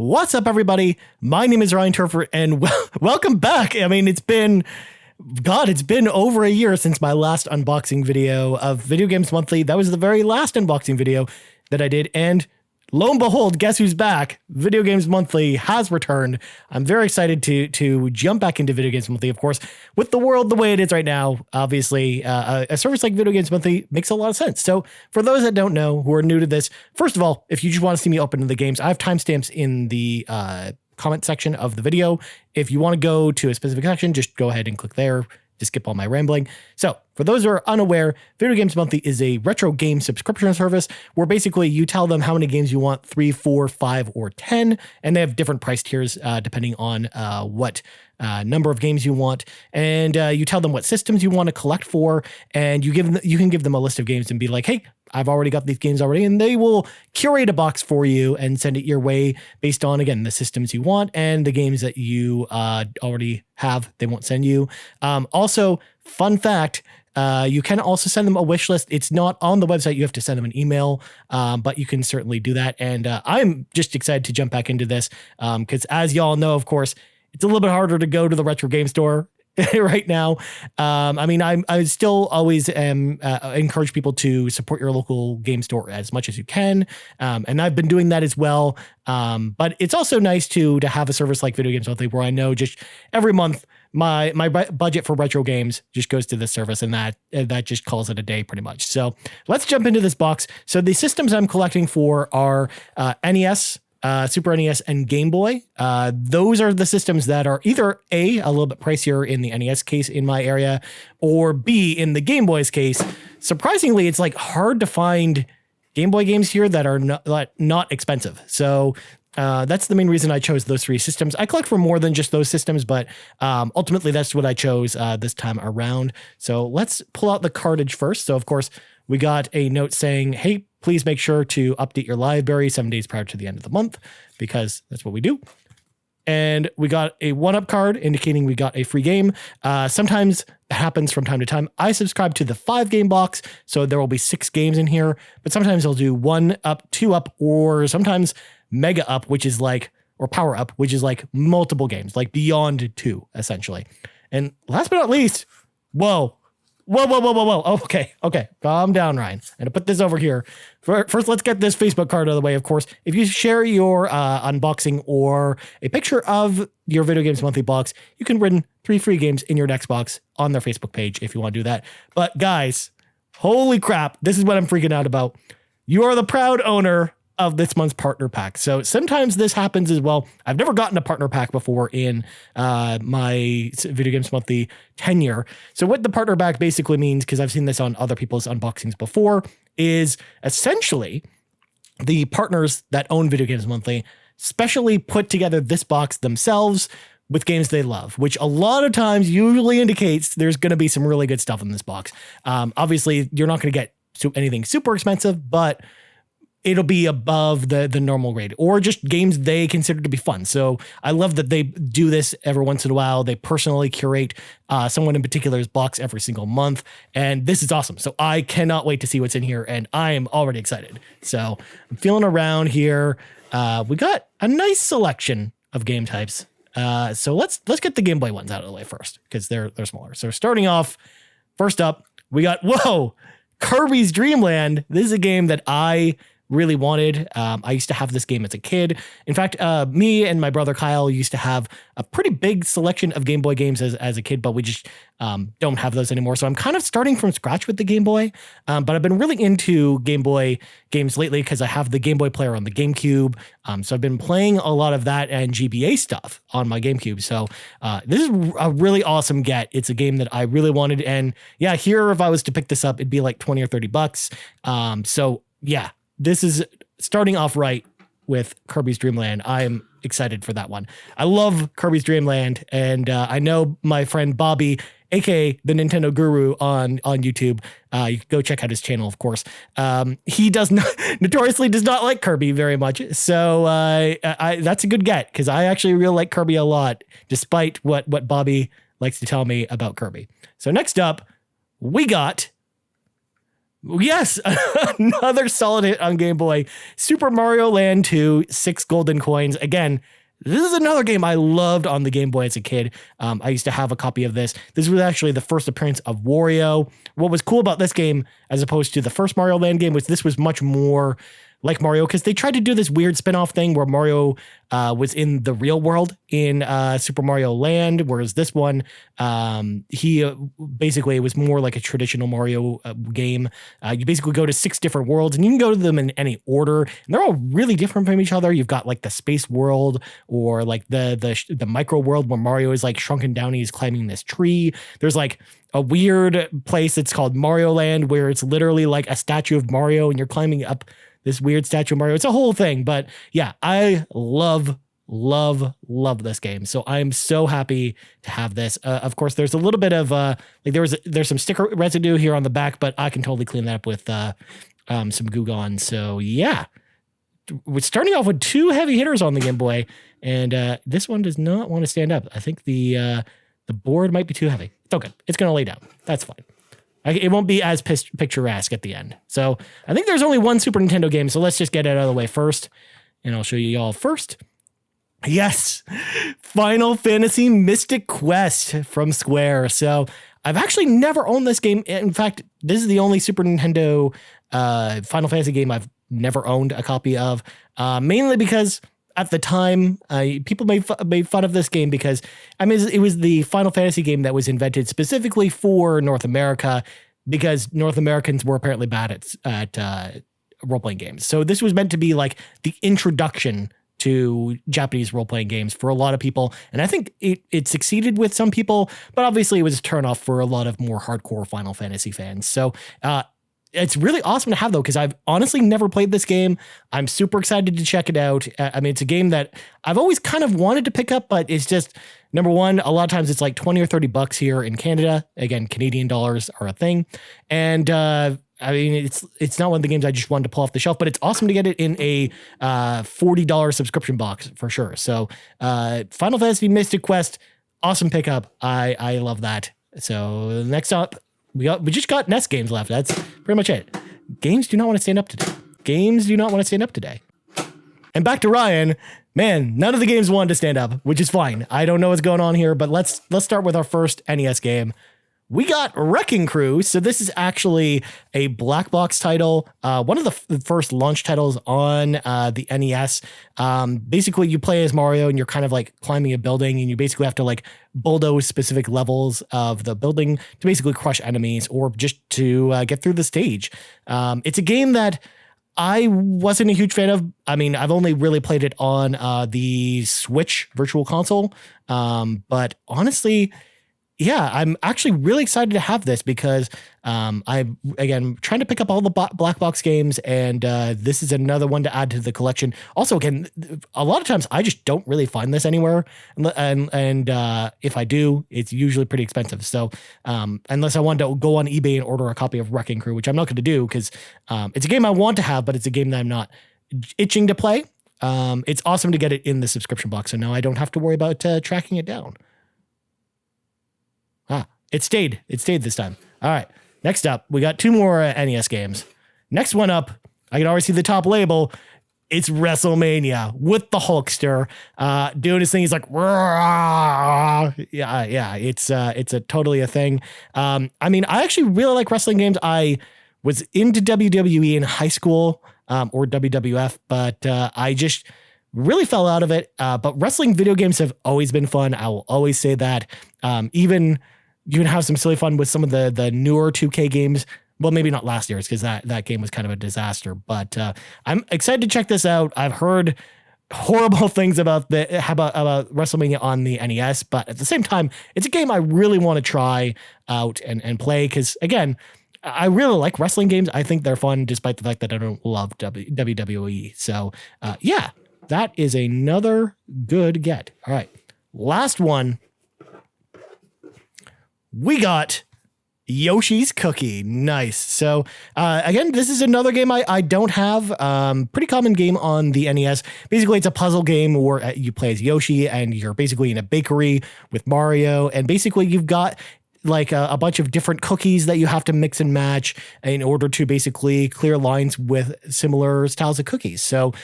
What's up, everybody? My name is Ryan Turford, and welcome back. I mean, it's been over a year since my last unboxing video of Video Games Monthly. That was the very last unboxing video that I did, and lo and behold, guess who's back? Video Games Monthly has returned. I'm very excited to jump back into Video Games Monthly, of course, with the world the way it is right now. Obviously, a service like Video Games Monthly makes a lot of sense. So for those that don't know, who are new to this, first of all, if you just want to see me open the games, I have timestamps in the comment section of the video. If you want to go to a specific section, just go ahead and click there to skip all my rambling. So for those who are unaware, Video Games Monthly is a retro game subscription service where basically you tell them how many games you want, 3, 4, 5, or 10, and they have different price tiers depending on what number of games you want, and you tell them what systems you want to collect for, and you can give them a list of games and be like, hey, I've already got these games already, and they will curate a box for you and send it your way based on, again, the systems you want and the games that you already have. They won't send you. Also, fun fact, you can also send them a wish list. It's not on the website. You have to send them an email, but you can certainly do that. And I'm just excited to jump back into this because as y'all know, of course, it's a little bit harder to go to the retro game store right now. I mean, I still always encourage people to support your local game store as much as you can. And I've been doing that as well. But it's also nice to have a service like Video Games Monthly where I know just every month my budget for retro games just goes to this service, and that just calls it a day pretty much. So let's jump into this box. So the systems I'm collecting for are NES, Super NES, and Game Boy. Those are the systems that are either A, a little bit pricier in the NES case in my area, or B, in the Game Boy's case. Surprisingly, it's like hard to find Game Boy games here that are not expensive. So that's the main reason I chose those three systems. I collect for more than just those systems, but ultimately that's what I chose this time around. So let's pull out the cartridge first. So of course, we got a note saying, hey, please make sure to update your library 7 days prior to the end of the month, because that's what we do. And we got a 1-up card indicating we got a free game. Sometimes it happens from time to time. I subscribe to the 5-game box, so there will be 6 games in here, but sometimes I'll do 1-up, 2-up, or sometimes Mega Up, which is like, or Power Up, which is like multiple games, like beyond 2, essentially. And last but not least, whoa. Okay. Calm down, Ryan. I'm gonna put this over here. First, let's get this Facebook card out of the way, of course. If you share your unboxing or a picture of your Video Games Monthly box, you can win 3 free games in your next box on their Facebook page if you want to do that. But guys, holy crap, this is what I'm freaking out about. You are the proud owner of this month's partner pack. So sometimes this happens as well. I've never gotten a partner pack before in my Video Games Monthly tenure. So what the partner pack basically means, because I've seen this on other people's unboxings before, is essentially the partners that own Video Games Monthly specially put together this box themselves with games they love, which a lot of times usually indicates there's going to be some really good stuff in this box. Obviously, you're not going to get anything super expensive, but it'll be above the normal rate, or just games they consider to be fun. So I love that they do this every once in a while. They personally curate someone in particular's box every single month, and this is awesome. So I cannot wait to see what's in here, and I am already excited. So I'm feeling around here. We got a nice selection of game types. So let's get the Game Boy ones out of the way first, because they're smaller. So starting off, first up, we got Kirby's Dream Land. This is a game that I really wanted. I used to have this game as a kid. In fact, me and my brother Kyle used to have a pretty big selection of Game Boy games as a kid, but we just don't have those anymore. So I'm kind of starting from scratch with the Game Boy. But I've been really into Game Boy games lately because I have the Game Boy player on the GameCube. So I've been playing a lot of that and GBA stuff on my GameCube. So this is a really awesome get. It's a game that I really wanted. And yeah, here, if I was to pick this up, it'd be like 20 or 30 bucks. So yeah, this is starting off right with Kirby's Dream Land. I am excited for that one. I love Kirby's Dream Land, and I know my friend Bobby, aka the Nintendo Guru on YouTube. You can go check out his channel, of course. He notoriously does not like Kirby very much, so that's a good get, because I actually really like Kirby a lot, despite what Bobby likes to tell me about Kirby. So next up, we got Yes, another solid hit on Game Boy. Super Mario Land 2, 6 golden coins. Again, this is another game I loved on the Game Boy as a kid. I used to have a copy of this. This was actually the first appearance of Wario. What was cool about this game, as opposed to the first Mario Land game, was this was much more like Mario, because they tried to do this weird spin-off thing where Mario was in the real world in Super Mario Land, whereas this one, he basically, it was more like a traditional Mario game. You basically go to 6 different worlds, and you can go to them in any order, and they're all really different from each other. You've got like the space world, or like the micro world where Mario is like shrunken down, he's climbing this tree. There's like a weird place that's called Mario Land, where it's literally like a statue of Mario, and you're climbing up this weird statue of Mario. It's a whole thing, but yeah, I love this game. So I'm so happy to have this. Of course, there's a little bit of like there's some sticker residue here on the back, but I can totally clean that up with some Goo Gone. So yeah, we're starting off with 2 heavy hitters on the Game Boy, and this one does not want to stand up. I think the board might be too heavy. It's okay. It's going to lay down. That's fine. It won't be as picturesque at the end. So I think there's only one Super Nintendo game, so let's just get it out of the way first, and I'll show you all first. Yes, Final Fantasy Mystic Quest from Square. So I've actually never owned this game. In fact, this is the only Super Nintendo Final Fantasy game I've never owned a copy of, mainly because at the time, people made fun of this game because, I mean, it was the Final Fantasy game that was invented specifically for North America, because North Americans were apparently bad at role-playing games. So this was meant to be like the introduction to Japanese role-playing games for a lot of people. And I think it succeeded with some people, but obviously it was a turnoff for a lot of more hardcore Final Fantasy fans. So it's really awesome to have, though, because I've honestly never played this game. I'm super excited to check it out. I mean, it's a game that I've always kind of wanted to pick up, but it's just, number one, a lot of times it's like $20 or $30 here in Canada. Again, Canadian dollars are a thing. And I mean, it's not one of the games I just wanted to pull off the shelf, but it's awesome to get it in a $40 subscription box for sure. So Final Fantasy Mystic Quest, awesome pickup. I love that. So next up, we just got NES games left. That's pretty much it. Games do not want to stand up today. Games do not want to stand up today. And back to Ryan. Man, none of the games wanted to stand up, which is fine. I don't know what's going on here, but let's start with our first NES game. We got Wrecking Crew. So this is actually a black box title, one of the first launch titles on the NES. Basically, you play as Mario and you're kind of like climbing a building, and you basically have to like bulldoze specific levels of the building to basically crush enemies or just to get through the stage. It's a game that I wasn't a huge fan of. I mean, I've only really played it on the Switch Virtual Console, but honestly, yeah, I'm actually really excited to have this because I'm, again, trying to pick up all the black box games, and this is another one to add to the collection. Also, again, a lot of times I just don't really find this anywhere, and if I do, it's usually pretty expensive. So unless I want to go on eBay and order a copy of Wrecking Crew, which I'm not going to do because it's a game I want to have, but it's a game that I'm not itching to play. It's awesome to get it in the subscription box, so now I don't have to worry about tracking it down. It stayed this time. All right. Next up, we got 2 more NES games. Next one up, I can already see the top label. It's WrestleMania with the Hulkster doing his thing. He's like, yeah. It's a totally a thing. I mean, I actually really like wrestling games. I was into WWE in high school or WWF, but I just really fell out of it. But wrestling video games have always been fun. I will always say that. Even you can have some silly fun with some of the newer 2K games. Well, maybe not last year's because that game was kind of a disaster. But I'm excited to check this out. I've heard horrible things about WrestleMania on the NES, but at the same time, it's a game I really want to try out and play because, again, I really like wrestling games. I think they're fun despite the fact that I don't love WWE. So, yeah, that is another good get. All right, last one. We got Yoshi's Cookie. Nice. So again, this is another game I don't have. Pretty common game on the NES. Basically, it's a puzzle game where you play as Yoshi and you're basically in a bakery with Mario. And basically, you've got like a bunch of different cookies that you have to mix and match in order to basically clear lines with similar styles of cookies. So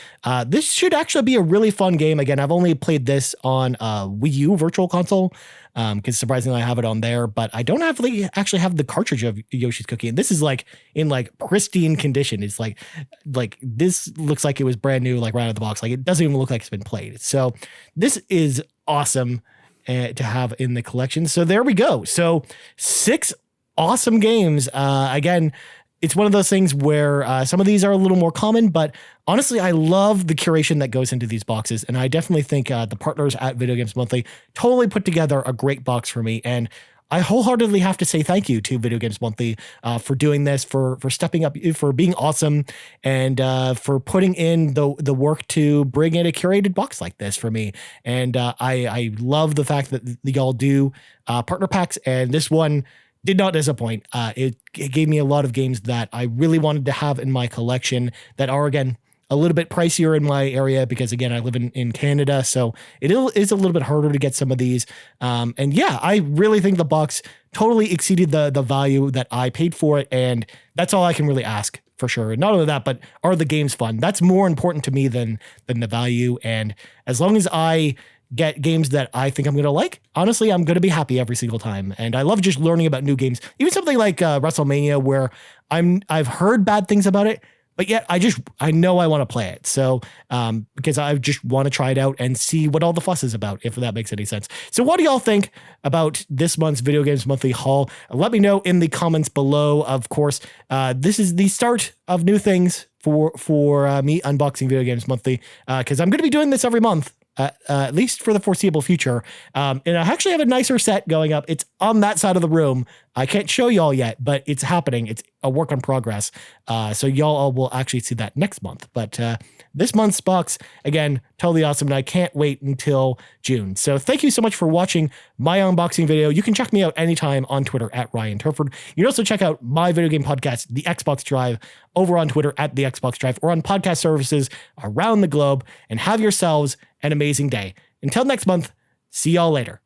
this should actually be a really fun game. Again, I've only played this on Wii U Virtual Console, because surprisingly I have it on there, but I don't actually have the cartridge of Yoshi's Cookie. And this is like in like pristine condition. It's like this looks like it was brand new, like right out of the box. Like it doesn't even look like it's been played. So this is awesome to have in the collection. So there we go. So 6 awesome games. Again, it's one of those things where some of these are a little more common, but honestly, I love the curation that goes into these boxes. And I definitely think the partners at Video Games Monthly totally put together a great box for me. And I wholeheartedly have to say thank you to Video Games Monthly for doing this, for stepping up, for being awesome, and for putting in the work to bring in a curated box like this for me. And I love the fact that y'all do partner packs, and this one did not disappoint. It gave me a lot of games that I really wanted to have in my collection that are, again, a little bit pricier in my area because, again, I live in Canada, so it is a little bit harder to get some of these. And yeah, I really think the box totally exceeded the value that I paid for it, and that's all I can really ask for sure. And not only that, but are the games fun? That's more important to me than the value. And as long as I get games that I think I'm going to like, honestly, I'm going to be happy every single time. And I love just learning about new games, even something like WrestleMania, where I've heard bad things about it, but yet I know I want to play it. So, because I just want to try it out and see what all the fuss is about, if that makes any sense. So what do y'all think about this month's Video Games Monthly haul? Let me know in the comments below. Of course, this is the start of new things for me unboxing Video Games Monthly, because I'm going to be doing this every month. At least for the foreseeable future. And I actually have a nicer set going up. It's on that side of the room. I can't show y'all yet, but it's happening. It's a work in progress. So y'all will actually see that next month. But this month's box, again, totally awesome. And I can't wait until June. So thank you so much for watching my unboxing video. You can check me out anytime on Twitter at Ryan Turford. You can also check out my video game podcast, The Xbox Drive, over on Twitter at The Xbox Drive, or on podcast services around the globe. And have yourselves an amazing day. Until next month, see y'all later.